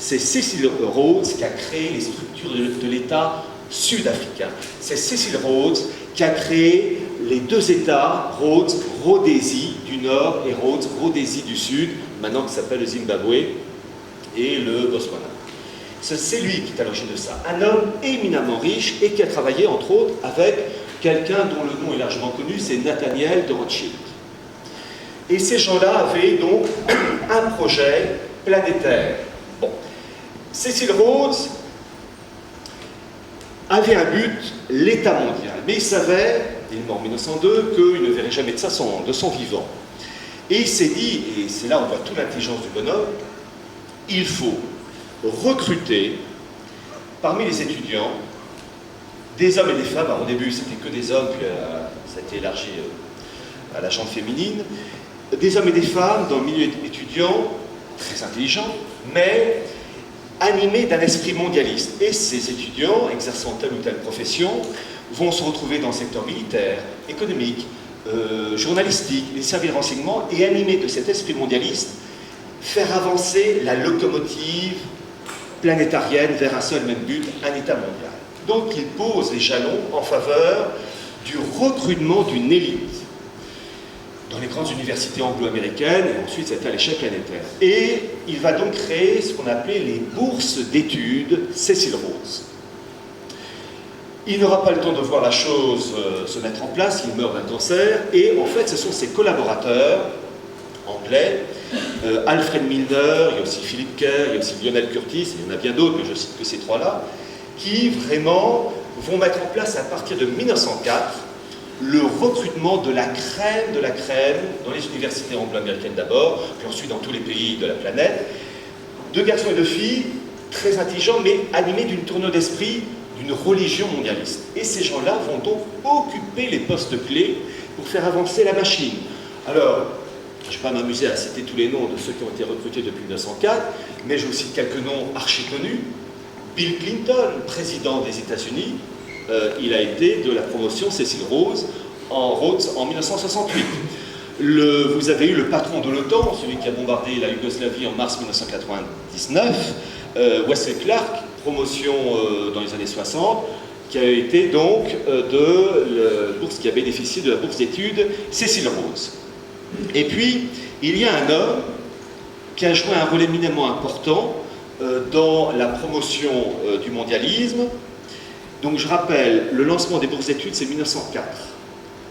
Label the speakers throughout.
Speaker 1: c'est Cecil Rhodes qui a créé les structures de l'État sud-africain. C'est Cecil Rhodes qui a créé les deux États, Rhodes, Rhodésie du nord et Rhodes, Rhodésie du sud, maintenant qui s'appelle le Zimbabwe et le Botswana. C'est lui qui est à l'origine de ça. Un homme éminemment riche et qui a travaillé, entre autres, avec quelqu'un dont le nom est largement connu, c'est Nathaniel de Rothschild. Et ces gens-là avaient donc un projet planétaire. Bon. Cecil Rhodes avait un but, l'État mondial. Mais il savait, il est mort en 1902, qu'il ne verrait jamais de ça de son vivant. Et il s'est dit, et c'est là où on voit toute l'intelligence du bonhomme, il faut recruter parmi les étudiants des hommes et des femmes. Alors, au début, c'était que des hommes, puis ça a été élargi à la gente féminine. Des hommes et des femmes dans le milieu étudiant, très intelligents, mais animés d'un esprit mondialiste. Et ces étudiants, exerçant telle ou telle profession, vont se retrouver dans le secteur militaire, économique, journalistique, les services de renseignement, et animés de cet esprit mondialiste, faire avancer la locomotive planétarienne vers un seul même but, un État mondial. Donc il pose les jalons en faveur du recrutement d'une élite dans les grandes universités anglo-américaines, et ensuite c'était à l'échelle planétaire. Et il va donc créer ce qu'on appelait les bourses d'études Cecil Rhodes. Il n'aura pas le temps de voir la chose se mettre en place, il meurt d'un cancer, et en fait ce sont ses collaborateurs anglais, Alfred Milner, il y a aussi Philip Kerr, il y a aussi Lionel Curtis, il y en a bien d'autres, mais je cite que ces trois-là, qui vraiment vont mettre en place à partir de 1904 le recrutement de la crème dans les universités anglo-américaines d'abord, puis ensuite dans tous les pays de la planète, de garçons et de filles très intelligents, mais animés d'une tournure d'esprit, d'une religion mondialiste. Et ces gens-là vont donc occuper les postes clés pour faire avancer la machine. Alors, je ne vais pas m'amuser à citer tous les noms de ceux qui ont été recrutés depuis 1904, mais je vous cite quelques noms archi connus. Bill Clinton, président des États-Unis, il a été de la promotion Cecil Rhodes en 1968. Vous avez eu le patron de l'OTAN, celui qui a bombardé la Yougoslavie en mars 1999, Wesley Clark, promotion dans les années 60, qui a été donc qui a bénéficié de la bourse d'études Cecil Rhodes. Et puis, il y a un homme qui a joué un rôle éminemment important dans la promotion du mondialisme. Donc je rappelle, le lancement des bourses d'études, c'est 1904.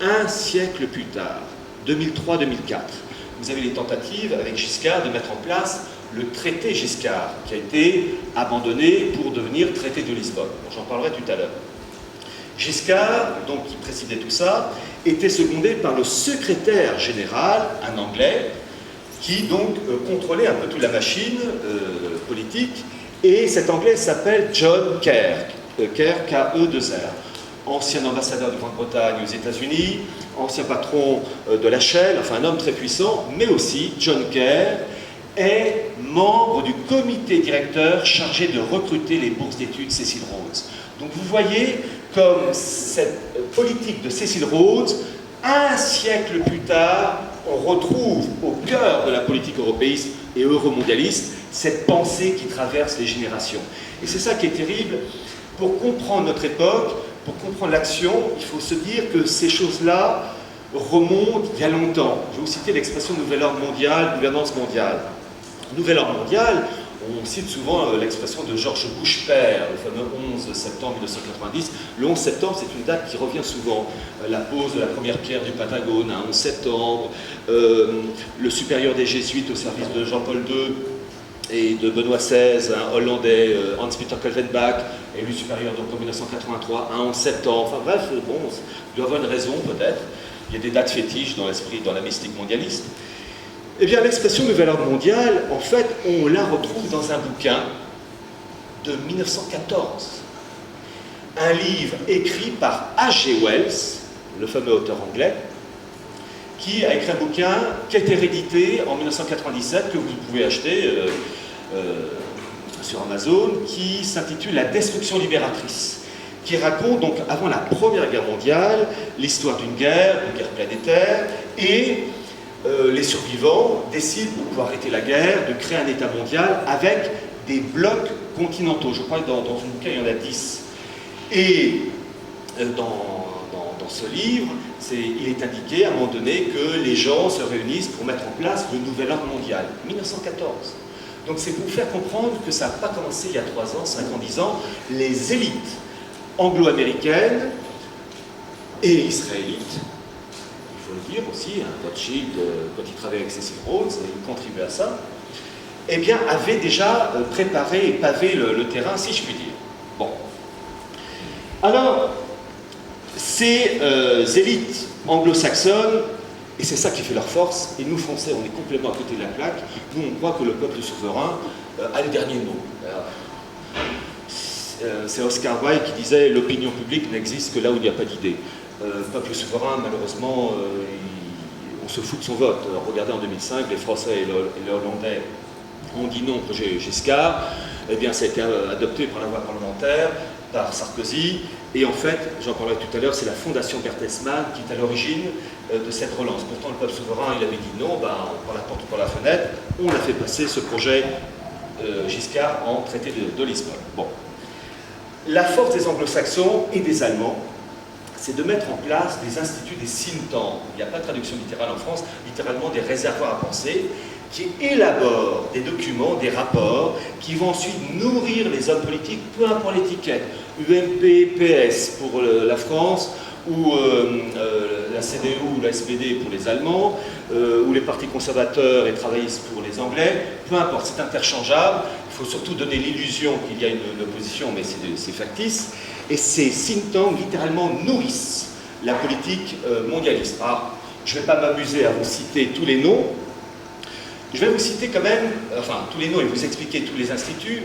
Speaker 1: Un siècle plus tard, 2003-2004, vous avez les tentatives avec Giscard de mettre en place le traité Giscard, qui a été abandonné pour devenir traité de Lisbonne. J'en parlerai tout à l'heure. Giscard, donc, qui présidait tout ça, était secondé par le secrétaire général, un Anglais, qui donc contrôlait un peu toute la machine politique, et cet Anglais s'appelle John Kerr, K-E-2-R, ancien ambassadeur de Grande-Bretagne aux États-Unis, ancien patron de la Shell, enfin un homme très puissant, mais aussi John Kerr est membre du comité directeur chargé de recruter les bourses d'études Cecil Rhodes. Donc vous voyez comme cette politique de Cecil Rhodes, un siècle plus tard, on retrouve au cœur de la politique européiste et euromondialiste cette pensée qui traverse les générations. Et c'est ça qui est terrible. Pour comprendre notre époque, pour comprendre l'action, il faut se dire que ces choses-là remontent il y a longtemps. Je vais vous citer l'expression nouvel ordre mondial, gouvernance mondiale. Nouvel ordre mondial, on cite souvent l'expression de George Bush père, le fameux 11 septembre 1990. Le 11 septembre, c'est une date qui revient souvent. La pose de la première pierre du Pentagone, un 11 septembre, le supérieur des Jésuites au service de Jean-Paul II et de Benoît XVI, un Hollandais, Hans-Peter Kalvenbach, élu supérieur donc en 1983, un 11 septembre. Enfin bref, bon, il doit y avoir une raison peut-être. Il y a des dates fétiches dans l'esprit, dans la mystique mondialiste. Eh bien, l'expression nouvel ordre mondial, en fait, on la retrouve dans un bouquin de 1914. Un livre écrit par H.G. Wells, le fameux auteur anglais, qui a écrit un bouquin qui a été réédité en 1997, que vous pouvez acheter sur Amazon, qui s'intitule « La destruction libératrice », qui raconte donc, avant la Première Guerre mondiale, l'histoire d'une guerre planétaire, et les survivants décident, pour pouvoir arrêter la guerre, de créer un État mondial avec des blocs continentaux. Je crois que dans une bouquin, il y en a 10. Et dans ce livre, il est indiqué à un moment donné que les gens se réunissent pour mettre en place le nouvel ordre mondial. 1914. Donc c'est pour vous faire comprendre que ça n'a pas commencé il y a 3 ans, 5 ans, 10 ans. Les élites anglo-américaines et israélites, il faut le dire aussi, hein, Rothschild, quand il travaillait avec Cecil Rhodes, il contribuait à ça, eh bien, avaient déjà préparé et pavé le terrain, si je puis dire. Bon. Alors, ces élites anglo-saxonnes, et c'est ça qui fait leur force, et nous, Français, on est complètement à côté de la plaque, nous, on croit que le peuple souverain a le dernier mot. C'est Oscar Wilde qui disait « l'opinion publique n'existe que là où il n'y a pas d'idée ». Le peuple souverain, malheureusement, on se fout de son vote. Regardez en 2005, les Français et les Hollandais ont dit non au projet Giscard. Eh bien, ça a été adopté par la voie parlementaire, par Sarkozy. Et en fait, j'en parlerai tout à l'heure, c'est la fondation Bertelsmann qui est à l'origine de cette relance. Pourtant, le peuple souverain, il avait dit non, on prend la porte ou par la fenêtre. On a fait passer ce projet Giscard en traité de Lisbonne. Bon. La force des anglo-saxons et des Allemands, c'est de mettre en place des instituts, des think tanks. Il n'y a pas de traduction littérale en France, littéralement des réservoirs à penser, qui élaborent des documents, des rapports, qui vont ensuite nourrir les hommes politiques, peu importe l'étiquette, UMP, PS pour la France, ou la CDU ou la SPD pour les Allemands, ou les partis conservateurs et travaillistes pour les Anglais, peu importe, c'est interchangeable. Il faut surtout donner l'illusion qu'il y a une opposition, mais c'est factice. Et ces think tanks, littéralement, nourrissent la politique mondialiste. Alors, je ne vais pas m'amuser à vous citer tous les noms. Je vais vous citer quand même, enfin, tous les noms et vous expliquer tous les instituts.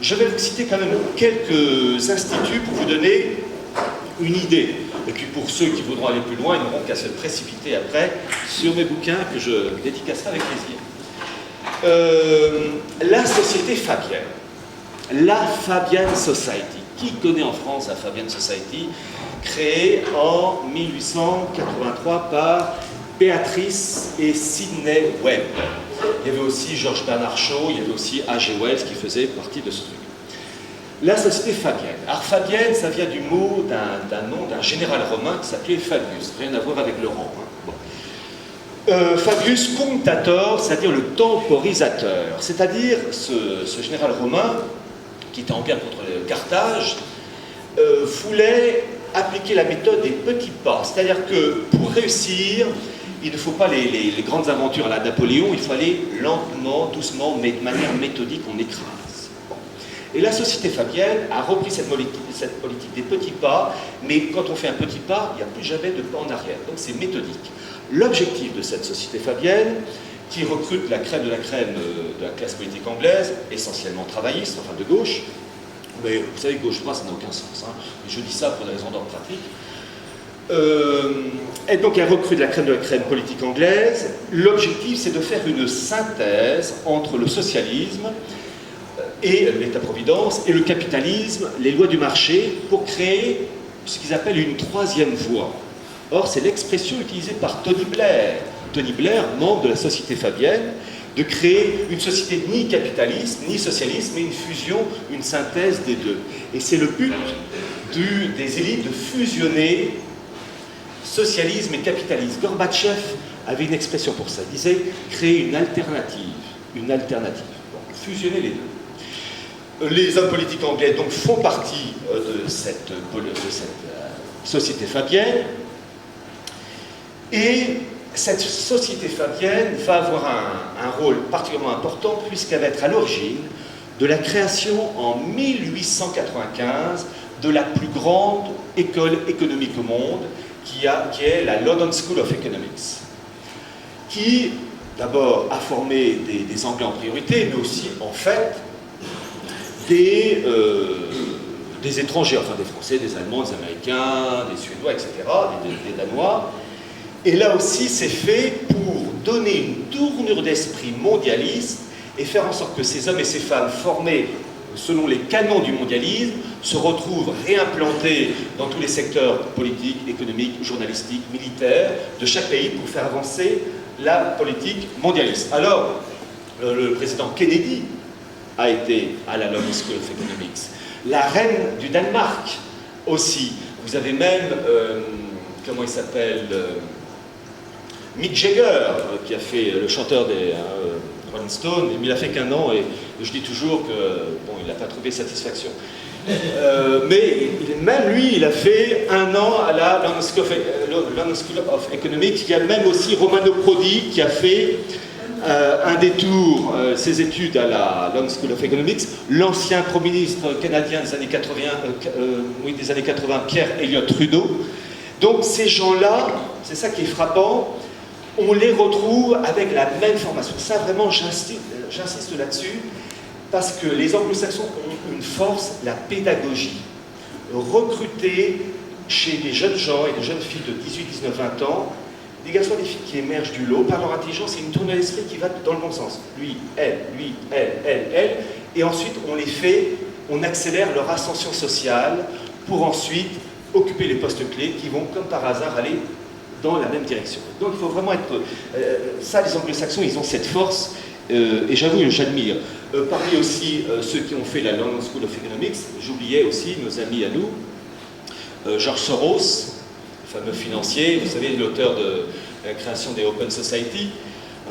Speaker 1: Je vais vous citer quand même quelques instituts pour vous donner une idée. Et puis pour ceux qui voudront aller plus loin, ils n'auront qu'à se précipiter après sur mes bouquins que je dédicacerai avec plaisir. La Société Fabienne, la Fabian Society. Qui connaît en France la Fabian Society, créée en 1883 par Béatrice et Sidney Webb. Il y avait aussi Georges Bernard Shaw, il y avait aussi H.G. Wells qui faisait partie de ce truc. La Société Fabienne. Alors Fabienne, ça vient du mot d'un nom d'un général romain qui s'appelait Fabius, rien à voir avec le rang. Hein. Bon. Fabius Cunctator, c'est-à-dire le temporisateur, c'est-à-dire ce général romain qui était en guerre contre Carthage, voulait appliquer la méthode des petits pas. C'est-à-dire que pour réussir, il ne faut pas les grandes aventures à la Napoléon, il faut aller lentement, doucement, mais de manière méthodique, on écrase. Bon. Et la Société Fabienne a repris cette politique des petits pas, mais quand on fait un petit pas, il n'y a plus jamais de pas en arrière. Donc c'est méthodique. L'objectif de cette Société Fabienne, qui recrute la crème de la classe politique anglaise, essentiellement travailliste, enfin de gauche. Mais vous savez, gauche-droite, ça n'a aucun sens. Hein. Je dis ça pour des raisons d'ordre pratique. Et donc, elle recrute la crème politique anglaise. L'objectif, c'est de faire une synthèse entre le socialisme et l'État-providence et le capitalisme, les lois du marché, pour créer ce qu'ils appellent une troisième voie. Or, c'est l'expression utilisée par Tony Blair. Tony Blair, membre de la Société Fabienne, de créer une société ni capitaliste, ni socialiste, mais une fusion, une synthèse des deux. Et c'est le but des élites de fusionner socialisme et capitalisme. Gorbatchev avait une expression pour ça. Il disait créer une alternative. Une alternative. Donc, fusionner les deux. Les hommes politiques anglais donc, font partie de cette Société Fabienne. Et cette Société Fabienne va avoir un rôle particulièrement important puisqu'elle va être à l'origine de la création en 1895 de la plus grande école économique au monde qui est la London School of Economics, qui d'abord a formé des Anglais en priorité, mais aussi en fait des étrangers, enfin des Français, des Allemands, des Américains, des Suédois, etc., des Danois. Et là aussi, c'est fait pour donner une tournure d'esprit mondialiste et faire en sorte que ces hommes et ces femmes formés selon les canons du mondialisme se retrouvent réimplantés dans tous les secteurs politiques, économiques, journalistiques, militaires de chaque pays pour faire avancer la politique mondialiste. Alors, le président Kennedy a été à la London School of Economics. La reine du Danemark aussi. Vous avez même, comment il s'appelle, Mick Jagger, qui a fait le chanteur des Rolling Stones, mais il a fait qu'un an et je dis toujours que bon, il n'a pas trouvé satisfaction. Mais même lui, il a fait un an à la London School of Economics. Il y a même aussi Romano Prodi qui a fait un détour, ses études à la London School of Economics. L'ancien Premier ministre canadien des années 80, Pierre Elliott Trudeau. Donc ces gens-là, c'est ça qui est frappant, on les retrouve avec la même formation. Ça vraiment, j'insiste là-dessus, parce que les anglo-saxons ont une force, la pédagogie. Recruter chez des jeunes gens et des jeunes filles de 18, 19, 20 ans, des garçons et des filles qui émergent du lot par leur intelligence et une tournée d'esprit qui va dans le bon sens. Lui, elle, et ensuite on accélère leur ascension sociale pour ensuite occuper les postes clés qui vont, comme par hasard, aller dans la même direction. Donc il faut vraiment être... ça, les anglo-saxons, ils ont cette force, et j'avoue, j'admire. Parmi aussi ceux qui ont fait la London School of Economics, j'oubliais aussi nos amis à nous, George Soros, le fameux financier, vous savez, l'auteur de la création des Open Society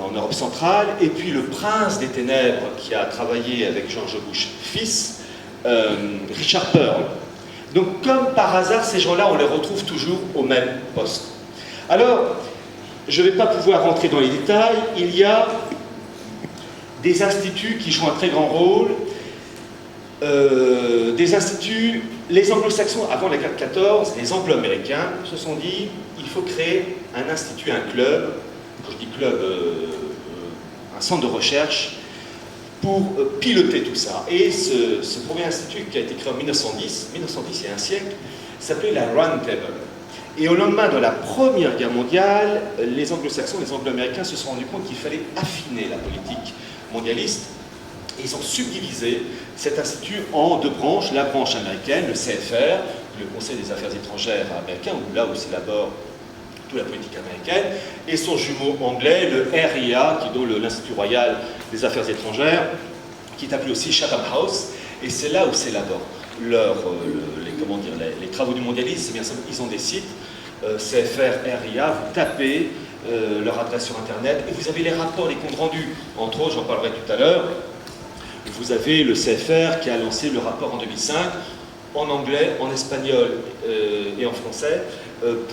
Speaker 1: en Europe centrale, et puis le prince des ténèbres qui a travaillé avec George Bush fils, Richard Pearl. Donc comme par hasard, ces gens-là, on les retrouve toujours au même poste. Alors, je ne vais pas pouvoir rentrer dans les détails, il y a des instituts qui jouent un très grand rôle, des instituts, les anglo-saxons, avant la guerre de 14, les anglo-américains se sont dit, il faut créer un institut, un club, quand je dis club, un centre de recherche, pour piloter tout ça. Et ce premier institut qui a été créé en 1910, il y a un siècle, s'appelait la Round Table. Et au lendemain de la Première Guerre mondiale, les anglo-saxons, les anglo-américains se sont rendus compte qu'il fallait affiner la politique mondialiste. Et ils ont subdivisé cet institut en deux branches, la branche américaine, le CFR, le Conseil des Affaires étrangères américain, où là où s'élabore toute la politique américaine, et son jumeau anglais, le RIA, qui est donc l'Institut Royal des Affaires étrangères, qui est appelé aussi Chatham House, et c'est là où s'élaborent les travaux du mondialisme. C'est bien simple, ils ont des sites, CFR, RIA, vous tapez leur adresse sur Internet, et vous avez les rapports, les comptes rendus. Entre autres, j'en parlerai tout à l'heure, vous avez le CFR qui a lancé le rapport en 2005, en anglais, en espagnol et en français,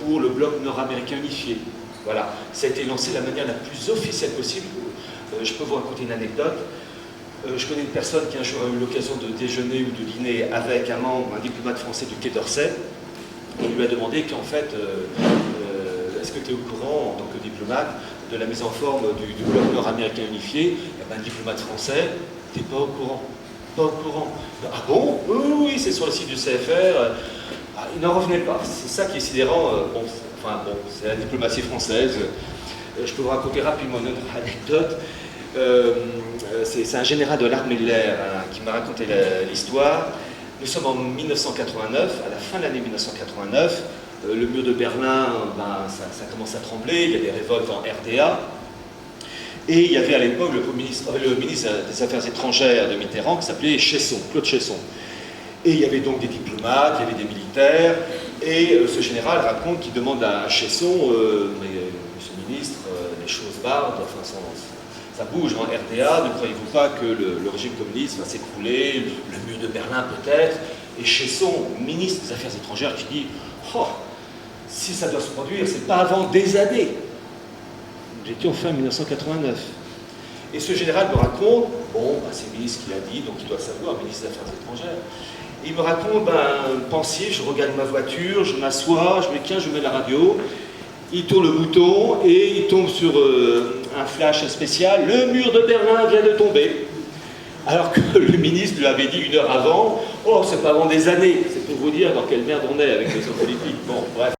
Speaker 1: pour le bloc nord-américain unifié. Voilà, ça a été lancé de la manière la plus officielle possible. Je peux vous raconter une anecdote. Je connais une personne qui un jour a eu l'occasion de déjeuner ou de dîner avec un membre, un diplomate français du Quai d'Orsay. On lui a demandé qu'en fait, est-ce que tu es au courant, en tant que diplomate, de la mise en forme du bloc nord-américain unifié? Et ben, un diplomate français, t'es pas au courant. Pas au courant. Ah bon? Oui, c'est sur le site du CFR. Ah, il n'en revenait pas. C'est ça qui est sidérant. C'est la diplomatie française. Je peux vous raconter rapidement une autre anecdote. C'est un général de l'armée de l'air qui m'a raconté l'histoire. Nous sommes en 1989, à la fin de l'année 1989. Le mur de Berlin, ça commence à trembler. Il y a des révoltes en RDA. Et il y avait à l'époque le ministre des Affaires étrangères de Mitterrand qui s'appelait Chesson, Claude Chesson. Et il y avait donc des diplomates, il y avait des militaires, et ce général raconte qu'il demande à Chesson, monsieur le ministre, les choses bardent, enfin ça bouge en RDA, ne croyez-vous pas que le régime communiste va s'écrouler, le mur de Berlin peut-être? Et Chesson, ministre des Affaires étrangères, qui dit, oh, si ça doit se produire, c'est pas avant des années. J'étais en fin 1989. Et ce général me raconte, c'est le ministre qui l'a dit, donc il doit savoir, ministre des Affaires étrangères. Et il me raconte, pensif, je regarde ma voiture, je m'assois, je mets la radio, il tourne le bouton et il tombe sur un flash spécial, le mur de Berlin vient de tomber. Alors que le ministre lui avait dit une heure avant, oh, c'est pas avant des années. C'est pour vous dire dans quelle merde on est avec les hommes politiques. Bon, bref.